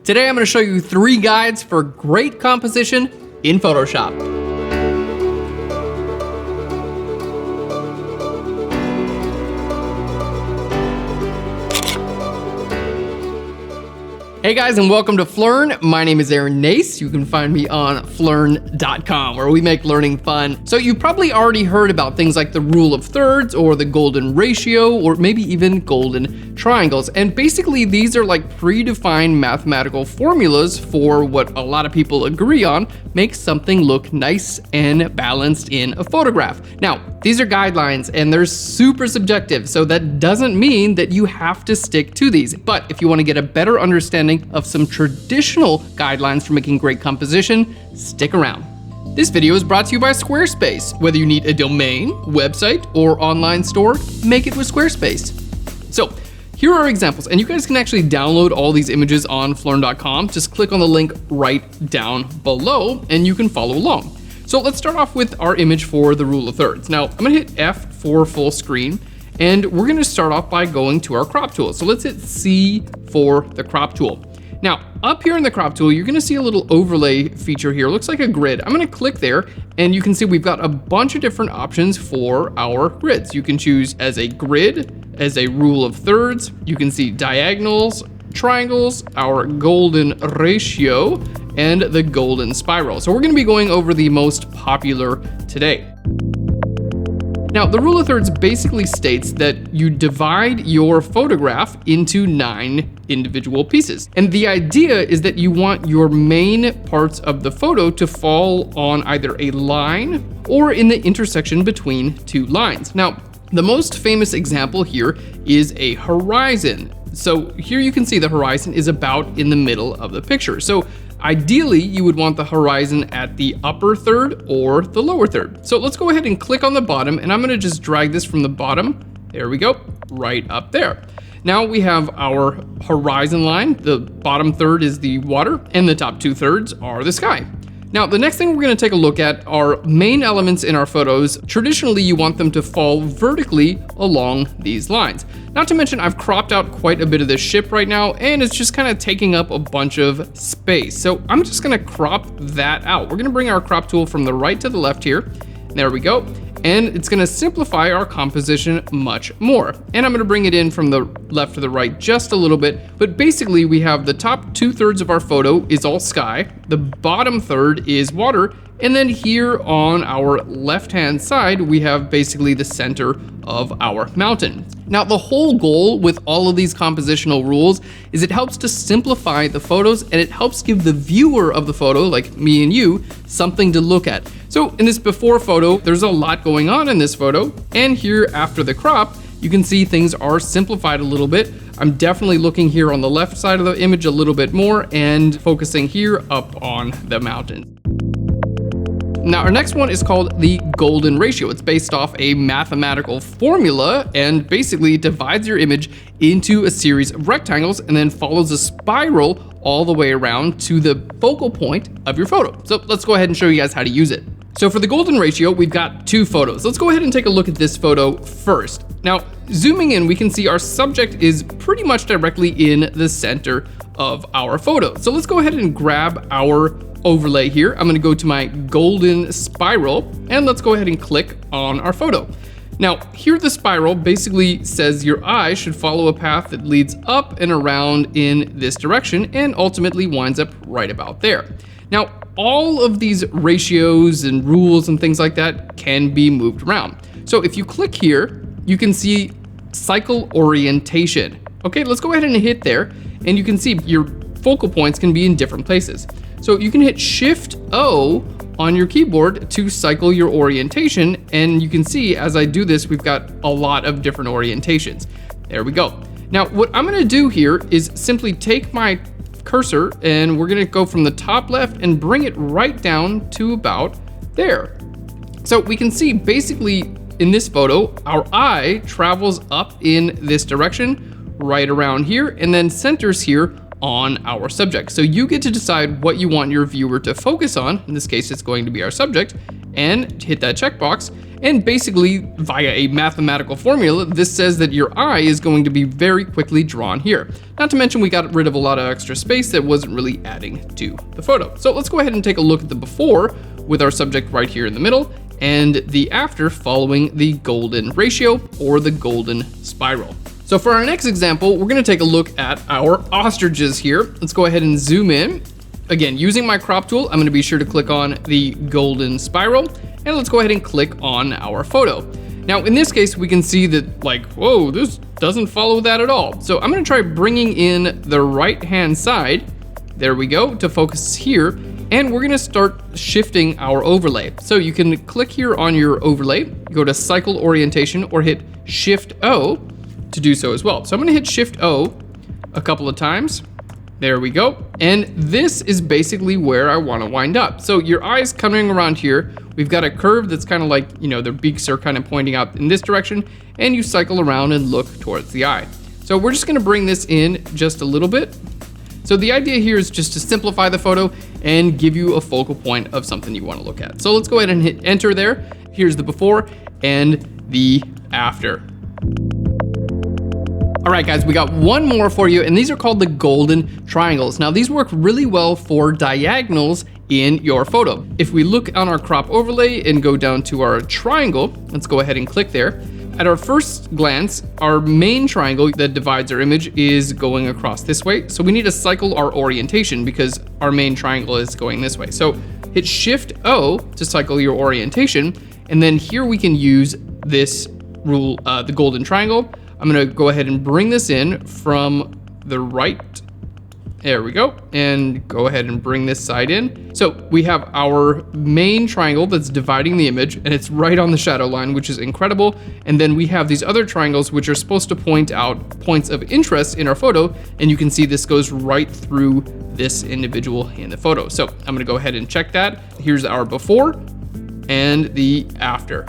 Today I'm going to show you 3 guides for great composition in Photoshop. Hey guys, and welcome to Phlearn. My name is Aaron Nace. You can find me on phlearn.com, where we make learning fun. So you probably already heard about things like the rule of thirds or the golden ratio, or maybe even golden triangles. And basically these are like predefined mathematical formulas for what a lot of people agree on makes something look nice and balanced in a photograph. Now, these are guidelines and they're super subjective, so that doesn't mean that you have to stick to these. But if you want to get a better understanding of some traditional guidelines for making great composition, stick around. This video is brought to you by Squarespace. Whether you need a domain, website, or online store, make it with Squarespace. So here are examples, and you guys can actually download all these images on phlearn.com. Just click on the link right down below and you can follow along. So let's start off with our image for the rule of thirds. Now I'm gonna hit F for full screen, and we're gonna start off by going to our crop tool. So let's hit C for the crop tool. Now, up here in the crop tool, you're gonna see a little overlay feature here. It looks like a grid. I'm gonna click there, and you can see we've got a bunch of different options for our grids. You can choose as a grid, as a rule of thirds. You can see diagonals, triangles, our golden ratio, and the golden spiral. So we're gonna be going over the most popular today. Now, the rule of thirds basically states that you divide your photograph into 9 individual pieces. And the idea is that you want your main parts of the photo to fall on either a line or in the intersection between 2 lines. Now, the most famous example here is a horizon. So here you can see the horizon is about in the middle of the picture. So ideally, you would want the horizon at the upper third or the lower third. So let's go ahead and click on the bottom, and I'm gonna just drag this from the bottom. There we go, right up there. Now we have our horizon line. The bottom third is the water, and the top 2 thirds are the sky. Now, the next thing we're gonna take a look at are main elements in our photos. Traditionally, you want them to fall vertically along these lines. Not to mention, I've cropped out quite a bit of this ship right now, and it's just kind of taking up a bunch of space. So I'm just gonna crop that out. We're gonna bring our crop tool from the right to the left here. There we go. And it's gonna simplify our composition much more. And I'm gonna bring it in from the left to the right just a little bit, but basically we have the top 2 thirds of our photo is all sky, the bottom third is water, and then here on our left-hand side, we have basically the center of our mountain. Now, the whole goal with all of these compositional rules is it helps to simplify the photos, and it helps give the viewer of the photo, like me and you, something to look at. So in this before photo, there's a lot going on in this photo, and here after the crop, you can see things are simplified a little bit. I'm definitely looking here on the left side of the image a little bit more and focusing here up on the mountain. Now, our next one is called the golden ratio. It's based off a mathematical formula and basically divides your image into a series of rectangles and then follows a spiral all the way around to the focal point of your photo. So let's go ahead and show you guys how to use it. So for the golden ratio, we've got 2 photos. Let's go ahead and take a look at this photo first. Now, zooming in, we can see our subject is pretty much directly in the center of our photo. So let's go ahead and grab our overlay here. I'm gonna go to my golden spiral, and let's go ahead and click on our photo. Now, here the spiral basically says your eye should follow a path that leads up and around in this direction and ultimately winds up right about there. Now, all of these ratios and rules and things like that can be moved around. So if you click here, you can see cycle orientation. Okay, let's go ahead and hit there, and you can see your focal points can be in different places. So you can hit Shift O on your keyboard to cycle your orientation, and you can see as I do this, we've got a lot of different orientations. There we go. Now, what I'm gonna do here is simply take my cursor, and we're gonna go from the top left and bring it right down to about there. So we can see basically in this photo, our eye travels up in this direction, right around here, and then centers here on our subject. So you get to decide what you want your viewer to focus on. In this case, it's going to be our subject, and hit that checkbox. And basically, via a mathematical formula, this says that your eye is going to be very quickly drawn here. Not to mention we got rid of a lot of extra space that wasn't really adding to the photo. So let's go ahead and take a look at the before with our subject right here in the middle, and the after following the golden ratio or the golden spiral. So for our next example, we're gonna take a look at our ostriches here. Let's go ahead and zoom in. Again, using my crop tool, I'm gonna be sure to click on the golden spiral, and let's go ahead and click on our photo. Now, in this case, we can see that like, whoa, this doesn't follow that at all. So I'm gonna try bringing in the right-hand side, there we go, to focus here, and we're gonna start shifting our overlay. So you can click here on your overlay, go to cycle orientation, or hit Shift O to do so as well. So I'm gonna hit Shift O a couple of times. There we go. And this is basically where I wanna wind up. So your eye's coming around here. We've got a curve that's kind of like, you know, their beaks are kind of pointing out in this direction, and you cycle around and look towards the eye. So we're just gonna bring this in just a little bit. So the idea here is just to simplify the photo and give you a focal point of something you wanna look at. So let's go ahead and hit enter there. Here's the before and the after. All right, guys, we got one more for you, and these are called the golden triangles. Now, these work really well for diagonals in your photo. If we look on our crop overlay and go down to our triangle, let's go ahead and click there. At our first glance, our main triangle that divides our image is going across this way. So we need to cycle our orientation because our main triangle is going this way. So hit Shift O to cycle your orientation. And then here we can use this rule, the golden triangle. I'm gonna go ahead and bring this in from the right. There we go. And go ahead and bring this side in. So we have our main triangle that's dividing the image, and it's right on the shadow line, which is incredible. And then we have these other triangles, which are supposed to point out points of interest in our photo. And you can see this goes right through this individual in the photo. So I'm gonna go ahead and check that. Here's our before and the after.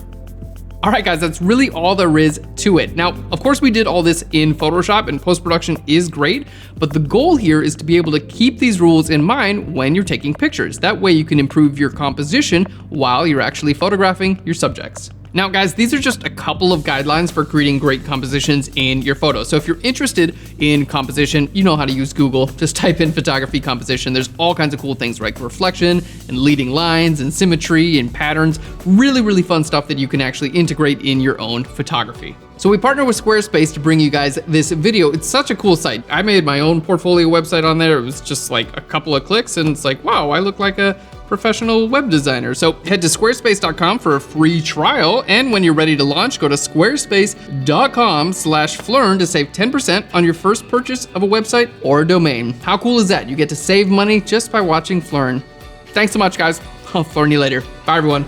All right, guys, that's really all there is to it. Now, of course, we did all this in Photoshop, and post-production is great, but the goal here is to be able to keep these rules in mind when you're taking pictures. That way you can improve your composition while you're actually photographing your subjects. Now, guys, these are just a couple of guidelines for creating great compositions in your photos. So if you're interested in composition, you know how to use Google. Just type in photography composition. There's all kinds of cool things like reflection and leading lines and symmetry and patterns. Really, really fun stuff that you can actually integrate in your own photography. So we partner with Squarespace to bring you guys this video. It's such a cool site. I made my own portfolio website on there. It was just like a couple of clicks and it's like, wow, I look like a professional web designer. So head to squarespace.com for a free trial. And when you're ready to launch, go to squarespace.com/Phlearn to save 10% on your first purchase of a website or a domain. How cool is that? You get to save money just by watching Phlearn. Thanks so much, guys. I'll Phlearn you later. Bye, everyone.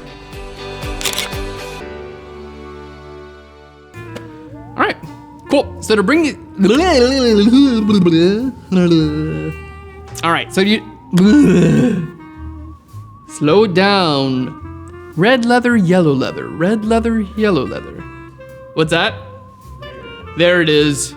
All right, cool. So to bring you, all right, so you, slow down. Red leather, yellow leather, red leather, yellow leather. What's that? There it is.